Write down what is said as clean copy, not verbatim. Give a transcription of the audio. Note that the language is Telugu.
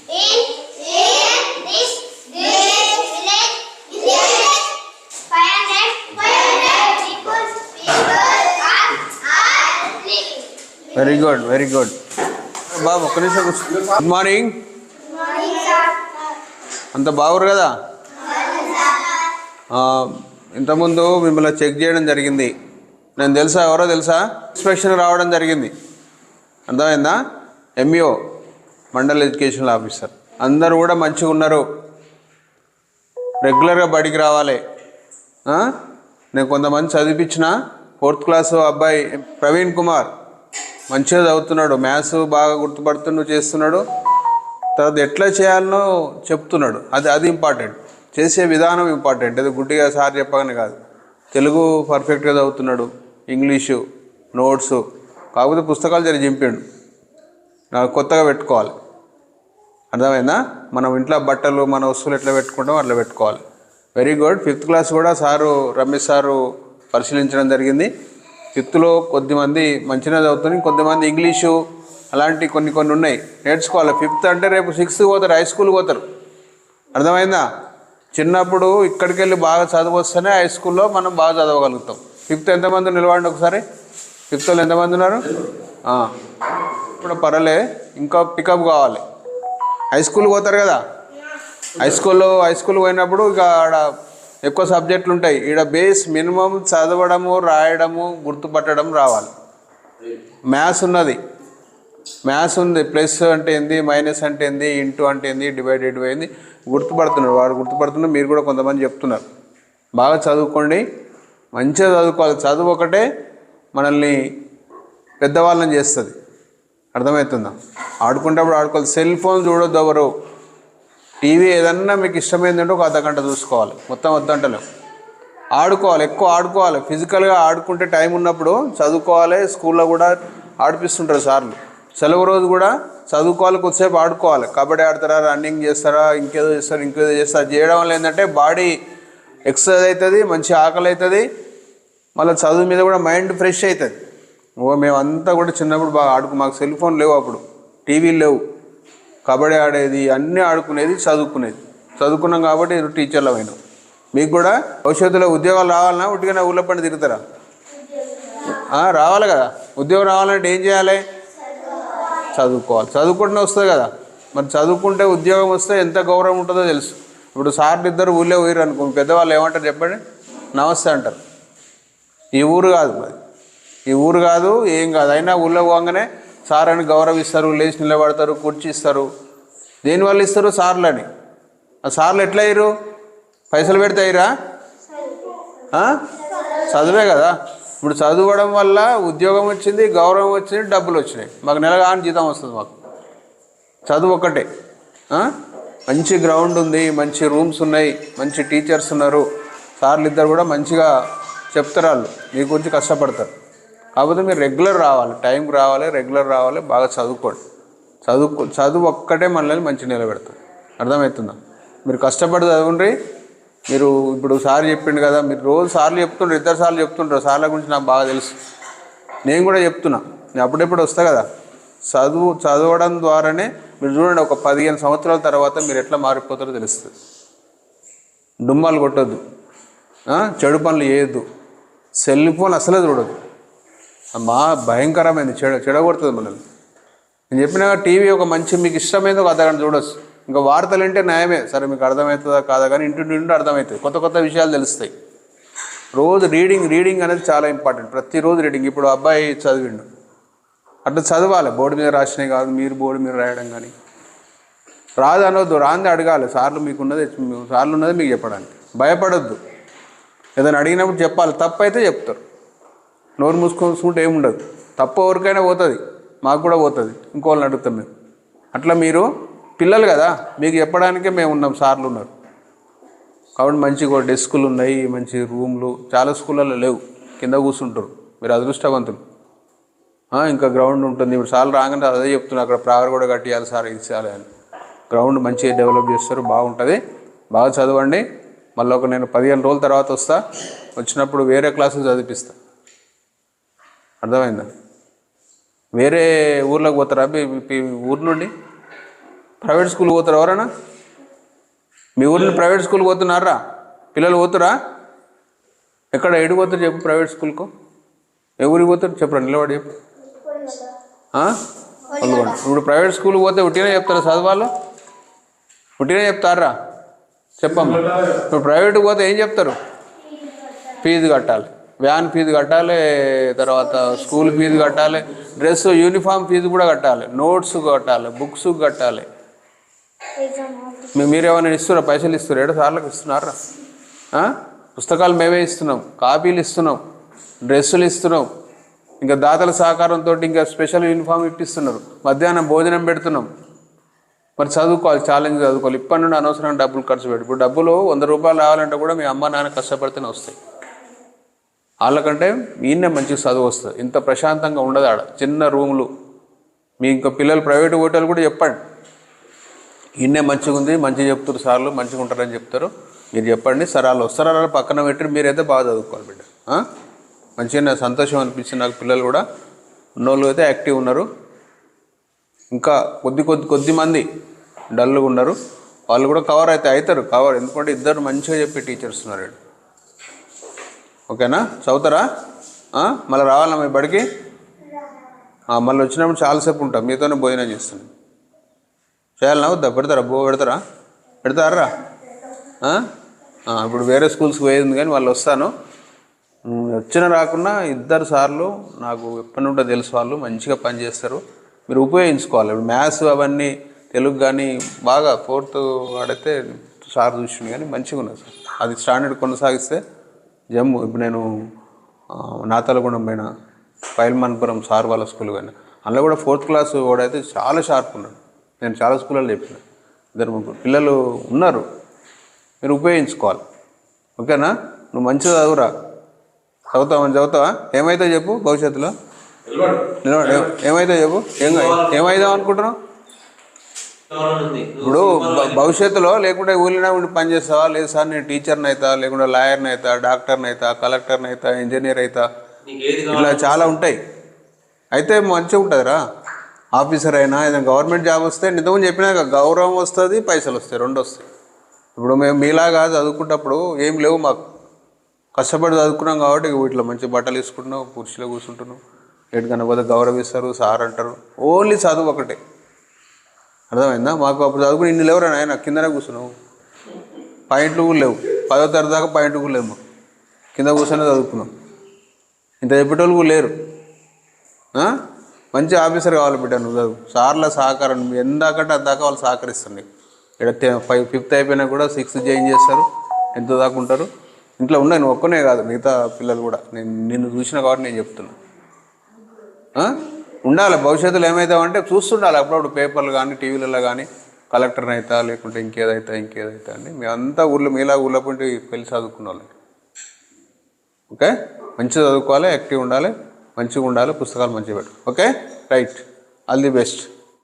Very good, very good. బాబు ఒక్క నిమిషం కూర్చో. Good morning. అంత బాగురు కదా? ఇంతకుముందు మిమ్మల్ని చెక్ చేయడం జరిగింది. నేను తెలుసా, ఎవరో తెలుసా? ఇన్స్పెక్షన్ రావడం జరిగింది. అర్థమైందా? MEO, mandal educational officer. అందరూ కూడా మంచిగా ఉన్నారు. రెగ్యులర్గా బడికి రావాలి. నేను కొంతమంది చదివించిన. 4th క్లాసు అబ్బాయి ప్రవీణ్ కుమార్ మంచిగా చదువుతున్నాడు, మ్యాథ్స్ బాగా గుర్తుపడుతున్నాడు, చేస్తున్నాడు. తర్వాత ఎట్లా చేయాలనో చెప్తున్నాడు. అది ఇంపార్టెంట్. చేసే విధానం ఇంపార్టెంట్. అది గుడ్డిగా సార్ చెప్పగానే కాదు. తెలుగు పర్ఫెక్ట్గా చదువుతున్నాడు, ఇంగ్లీషు నోట్సు. కాకపోతే పుస్తకాలు జరి చింపాడు. నాకు కొత్తగా పెట్టుకోవాలి. అర్థమైందా? మనం ఇంట్లో బట్టలు మన వస్తువులు ఎట్లా పెట్టుకుంటామో అట్లా పెట్టుకోవాలి. Very good. 5th క్లాస్ కూడా సారు రమేష్ సారు పరిశీలించడం జరిగింది. 5thలో కొద్దిమంది మంచిగా చదువుతుంది, కొద్దిమంది ఇంగ్లీషు అలాంటి కొన్ని ఉన్నాయి, నేర్చుకోవాలి. 5th అంటే రేపు 6th పోతారు, హై స్కూల్కి పోతారు. అర్థమైందా? చిన్నప్పుడు ఇక్కడికి వెళ్ళి బాగా చదువు వస్తేనే హై స్కూల్లో మనం బాగా చదవగలుగుతాం. 5th ఎంతమంది నిలవండి ఒకసారి. 5th వాళ్ళు ఎంతమంది ఉన్నారు? ఇప్పుడు పర్వాలే, ఇంకా పికప్ కావాలి. హై స్కూల్కి పోతారు కదా, హై స్కూల్కి పోయినప్పుడు ఇక ఆడ ఎక్కువ సబ్జెక్టులు ఉంటాయి. ఈడ బేస్ మినిమం చదవడము, రాయడము, గుర్తుపట్టడం రావాలి. మ్యాథ్స్ ఉంది. ప్లస్ అంటే ఏంది, మైనస్ అంటే ఏంది, ఇంటూ అంటే ఏంది, డివైడెడ్ అయింది గుర్తుపడుతున్నాడు. వాడు గుర్తుపడుతున్నారు. మీరు కూడా కొంతమంది చెప్తున్నారు. బాగా చదువుకోండి, మంచిగా చదువుకోవాలి. చదువు ఒకటే మనల్ని పెద్దవాళ్ళని చేస్తుంది. అర్థమవుతుందా? ఆడుకుంటప్పుడు ఆడుకోవాలి. సెల్ ఫోన్ చూడొద్దు ఎవరు. టీవీ ఏదన్నా మీకు ఇష్టమైందంటే ఒక అర్ధగంట చూసుకోవాలి, మొత్తం వద్దంటలేం. ఆడుకోవాలి, ఎక్కువ ఆడుకోవాలి. ఫిజికల్గా ఆడుకుంటే టైం ఉన్నప్పుడు చదువుకోవాలి. స్కూల్లో కూడా ఆడిపిస్తుంటారు సార్లు. సెలవు రోజు కూడా చదువుకోవాలి, కొద్దిసేపు ఆడుకోవాలి. కబడ్డీ ఆడతారా, రన్నింగ్ చేస్తారా, ఇంకేదో చేస్తారు. చేయడం వల్ల ఏంటంటే బాడీ ఎక్సర్సైజ్ అవుతుంది, మంచి ఆకలి అవుతుంది. మళ్ళీ చదువు మీద కూడా మైండ్ ఫ్రెష్ అవుతుంది. మేమంతా కూడా చిన్నప్పుడు బాగా మాకు సెల్ ఫోన్ లేవు, అప్పుడు టీవీలు లేవు. కబడ్డీ ఆడేది, అన్నీ ఆడుకునేది, చదువుకున్నాం కాబట్టి టీచర్లు అయినాం. మీకు కూడా భవిష్యత్తులో ఉద్యోగాలు రావాలన్నా ఉట్టిగానే ఊళ్ళో పని తిరుగుతారా? రావాలి కదా. ఉద్యోగం రావాలంటే ఏం చేయాలి? చదువుకోవాలి. చదువుకుంటూనే వస్తుంది కదా. మరి చదువుకుంటే ఉద్యోగం వస్తే ఎంత గౌరవం ఉంటుందో తెలుసు. ఇప్పుడు సార్లు ఇద్దరు ఊళ్ళో పోయారు అనుకో, పెద్దవాళ్ళు ఏమంటారు చెప్పండి? నమస్తే అంటారు. ఈ ఊరు కాదు, ఏం కాదు. అయినా ఊళ్ళో పోగానే సార్ అని గౌరవిస్తారు, లేచి నిలబడతారు, కుర్చీ ఇస్తారు. దేనివల్ల ఇస్తారు? సార్లని. ఆ సార్లు ఎట్లా అయ్యారు? పైసలు పెడితే అయ్యారా? చదువే కదా. ఇప్పుడు చదవడం వల్ల ఉద్యోగం వచ్చింది, గౌరవం వచ్చింది, డబ్బులు వచ్చినాయి. మాకు నెలగాని జీతం వస్తుంది. మాకు చదువు ఒక్కటే. మంచి గ్రౌండ్ ఉంది, మంచి రూమ్స్ ఉన్నాయి, మంచి టీచర్స్ ఉన్నారు. సార్లు ఇద్దరు కూడా మంచిగా చెప్తారు. వాళ్ళు మీ గురించి కష్టపడతారు. కాకపోతే మీరు రెగ్యులర్ రావాలి, టైంకి రావాలి, రెగ్యులర్ రావాలి. బాగా చదువుకోండి. చదువు ఒక్కటే మనల్ని మంచి నిలబెడతారు. అర్థమవుతుందా? మీరు కష్టపడి చదవండి. మీరు ఇప్పుడు సార్ చెప్పిండు కదా, మీరు రోజు సార్లు చెప్తుండ్రు, 2 సార్లు చెప్తుంటారు. సార్ల గురించి నాకు బాగా తెలుసు. నేను కూడా చెప్తున్నా. నేను అప్పుడెప్పుడు వస్తా కదా. చదవడం ద్వారానే మీరు చూడండి, ఒక 15 సంవత్సరాల తర్వాత మీరు ఎట్లా మారిపోతారో తెలుస్తుంది. డుమ్మాలు కొట్టొద్దు, చెడు పనులు చేయొద్దు, సెల్ ఫోన్ అసలే చూడొద్దు. భయంకరమైంది, చెడగొడుతుంది మనల్ని. నేను చెప్పిన టీవీ ఒక మంచి మీకు ఇష్టమైంది ఒక అర్ధగంట చూడొచ్చు. ఇంకా వార్తలు అంటే న్యాయమే, సరే మీకు అర్థమవుతుందా కాదా, కానీ ఇంటి అర్థమవుతుంది. కొత్త విషయాలు తెలుస్తాయి. రోజు రీడింగ్ అనేది చాలా ఇంపార్టెంట్. ప్రతిరోజు రీడింగ్. ఇప్పుడు అబ్బాయి చదివిండు, అట్లా చదవాలి. బోర్డు మీద రాసినాయి కాదు, మీరు బోర్డు మీద రాయడం. కానీ రాదు అనొద్దు, రాంది అడగాలి. సార్లు ఉన్నది మీకు చెప్పడానికి. భయపడొద్దు. ఏదైనా అడిగినప్పుడు చెప్పాలి. తప్పు అయితే చెప్తారు. నోరు మూసుకుంటే ఏముండదు. తప్పు ఎవరికైనా పోతుంది, మాకు కూడా పోతుంది. ఇంకోళ్ళని అడుగుతాం మేము. అట్లా మీరు పిల్లలు కదా, మీకు చెప్పడానికే మేము ఉన్నాం, సార్లు ఉన్నారు. కాబట్టి మంచిగా డెస్కులు ఉన్నాయి, మంచి రూమ్లు. చాలా స్కూళ్ళల్లో లేవు, కింద కూర్చుంటారు. మీరు అదృష్టవంతులు. ఇంకా గ్రౌండ్ ఉంటుంది. ఇప్పుడు సార్లు రాగానే అదే చెప్తున్నారు, అక్కడ ప్రాగర్ కూడా కట్టియాలి సార్, ఇది చేయాలి అని. గ్రౌండ్ మంచిగా డెవలప్ చేస్తారు, బాగుంటుంది. బాగా చదవండి. మళ్ళీ నేను 15 రోజుల తర్వాత వస్తా. వచ్చినప్పుడు వేరే క్లాసులు చదివిస్తా. అర్థమైందా? వేరే ఊర్లోకి పోతారా ఊరు నుండి? ప్రైవేట్ స్కూల్ పోతారు ఎవరన్నా? మీ ఊరిలో ప్రైవేట్ స్కూల్ పోతున్నారా? పిల్లలు పోతురా? ఎక్కడ ఎటు పోతారు చెప్పు ప్రైవేట్ స్కూల్కు? ఏ ఊరికి పోతారు చెప్పరా? నిలబడి చెప్పు. ఇప్పుడు ప్రైవేట్ స్కూల్కి పోతే ఉట్టినే చెప్తారా చదవాళ్ళు? ఉట్టినే చెప్తారా? చెప్పమ్మా. ఇప్పుడు ప్రైవేట్కి పోతే ఏం చెప్తారు? ఫీజు కట్టాలి, వ్యాన్ ఫీజు కట్టాలి, తర్వాత స్కూల్ ఫీజు కట్టాలి, డ్రెస్ యూనిఫామ్ ఫీజు కూడా కట్టాలి, నోట్స్ కట్టాలి, బుక్స్ కట్టాలి. మీరేమైనా ఇస్తున్నారా? పైసలు ఇస్తున్నారు? 7 సార్లకు ఇస్తున్నారా? పుస్తకాలు మేమే ఇస్తున్నాం, కాపీలు ఇస్తున్నాం, డ్రెస్సులు ఇస్తున్నాం, ఇంకా దాతల సహకారంతో ఇంకా స్పెషల్ యూనిఫామ్ ఇప్పిస్తున్నారు, మధ్యాహ్నం భోజనం పెడుతున్నాం. మరి చదువుకోవాలి, ఛాలెంజ్ చదువుకోవాలి. ఇప్పటి నుండి అనవసరంగా డబ్బులు ఖర్చు పెట్టి, ఇప్పుడు డబ్బులు 100 రూపాయలు రావాలంటే కూడా మీ అమ్మ నాన్న కష్టపడితేనే వస్తాయి. వాళ్ళకంటే ఈయనే మంచిగా చదువు వస్తుంది. ఇంత ప్రశాంతంగా ఉండదు ఆడ, చిన్న రూములు. మీ ఇంకా పిల్లలు ప్రైవేట్ హోటల్ కూడా చెప్పండి, ఈయనే మంచిగా ఉంది, మంచిగా చెప్తారు సార్లు, మంచిగా ఉంటారని చెప్తారు. మీరు చెప్పండి, సరాలు వస్తారా పక్కన పెట్టి మీరైతే బాగా చదువుకోవాలి బిడ్డ. మంచిగా నాకు సంతోషం అనిపించింది. నాకు పిల్లలు కూడా ఉన్నోళ్ళు అయితే యాక్టివ్ ఉన్నారు. ఇంకా కొద్ది మంది డల్గా ఉన్నారు, వాళ్ళు కూడా కవర్ అవుతారు కవర్. ఎందుకంటే ఇద్దరు మంచిగా చెప్పే టీచర్స్ ఉన్నారు. ఓకేనా? చదువుతారా? మళ్ళీ రావాలా మీ బడికి? మళ్ళీ వచ్చినప్పుడు చాలాసేపు ఉంటాం, మీతోనే భోజనం చేస్తున్నాం. చేయాలన్నా వద్దా? పెడతారా? పెడతారా? ఇప్పుడు వేరే స్కూల్స్కి పోయింది కానీ వాళ్ళు వస్తాను. రాకున్నా 2 సార్లు నాకు ఎప్పటి నుండో తెలుసు, వాళ్ళు మంచిగా పనిచేస్తారు. మీరు ఉపయోగించుకోవాలి. ఇప్పుడు మ్యాథ్స్ అవన్నీ తెలుగు కానీ బాగా 4th వాడితే సార్ చూసింది కానీ మంచిగా ఉన్నది సార్. అది స్టాండర్డ్ కొనసాగిస్తే జమ్ము. ఇప్పుడు నేను నాతలగూడెం పోయిన, పైల్మన్పురం సార్ వాళ్ళ స్కూల్ పోయినా, అందులో కూడా 4th క్లాస్ వాడైతే చాలా షార్ప్ ఉన్నాడు. నేను చాలా స్కూళ్ళలో చెప్పిన, 2-3 పిల్లలు ఉన్నారు. మీరు ఉపయోగించుకోవాలి. ఓకేనా? నువ్వు మంచిగా చదువురా. చదువుతావా? ఏమైతే చెప్పు భవిష్యత్తులో? ఏమైతే చెప్పు? ఏమైదాం అనుకుంటున్నావు? ఇప్పుడు భవిష్యత్తులో లేకుంటే ఊళ్ళో ఉండి పని చేస్తావా? లేదు సార్ నేను టీచర్ని అవుతా, లేకుంటే లాయర్ని అవుతా, డాక్టర్ని అవుతా, కలెక్టర్ని అవుతా, ఇంజనీర్ అవుతా, ఇట్లా చాలా ఉంటాయి. అయితే మంచిగా ఉంటుందిరా. ఆఫీసర్ అయినా ఏదైనా గవర్నమెంట్ జాబ్ వస్తే నిజం చెప్పినాక గౌరవం వస్తుంది, పైసలు వస్తాయి, 2 వస్తాయి. ఇప్పుడు మేము మీలాగా చదువుకున్నప్పుడు ఏం లేవు మాకు, కష్టపడి చదువుకున్నాం కాబట్టి వీటిలో మంచి బట్టలు వేసుకుంటున్నాం, కుర్చీలో కూర్చుంటున్నాం, ఎటుకన్నా పోతే గౌరవిస్తారు, సార్ అంటారు. ఓన్లీ చదువు ఒకటే, అర్థమైందా? మాకు అప్పుడు చదువుకుని ఇన్ని లేవురా నాయన, కిందనే కూర్చున్నావు, పాయింట్లు కూడా లేవు, 10వ తరగతి దాకా పాయింట్లు కూడా లేవు. మాకు కింద కూర్చొని చదువుకున్నాం, ఇంత చెప్పేటోళ్ళు కూడా లేరు. మంచి ఆఫీసర్ కావాలి బిడ్డ, నువ్వు చదువు. సార్ల సహకారం ఎందాకంటే అందాక వాళ్ళు సహకరిస్తారు నీకు. ఇక్కడ 5th అయిపోయినా కూడా 6th జాయిన్ చేస్తారు, ఎంత దాకా ఉంటారు. ఇంట్లో ఉన్నాయి, నువ్వు ఒక్కనే కాదు, మిగతా పిల్లలు కూడా. నిన్ను చూసిన కాబట్టి నేను చెప్తున్నా. ఉండాలి. భవిష్యత్తులో ఏమవుతామంటే చూస్తుండాలి అప్పుడప్పుడు పేపర్లు కానీ టీవీలలో కానీ, కలెక్టర్ని అవుతా లేకుంటే ఇంకేదైతా అని. మేమంతా ఊళ్ళో మీలా ఊళ్ళో పోయి వెళ్ళి చదువుకున్న వాళ్ళకి. ఓకే? మంచిగా చదువుకోవాలి, యాక్టివ్ ఉండాలి, మంచిగా ఉండాలి, పుస్తకాలు మంచిగా పెట్టు. Okay? Right. All the best.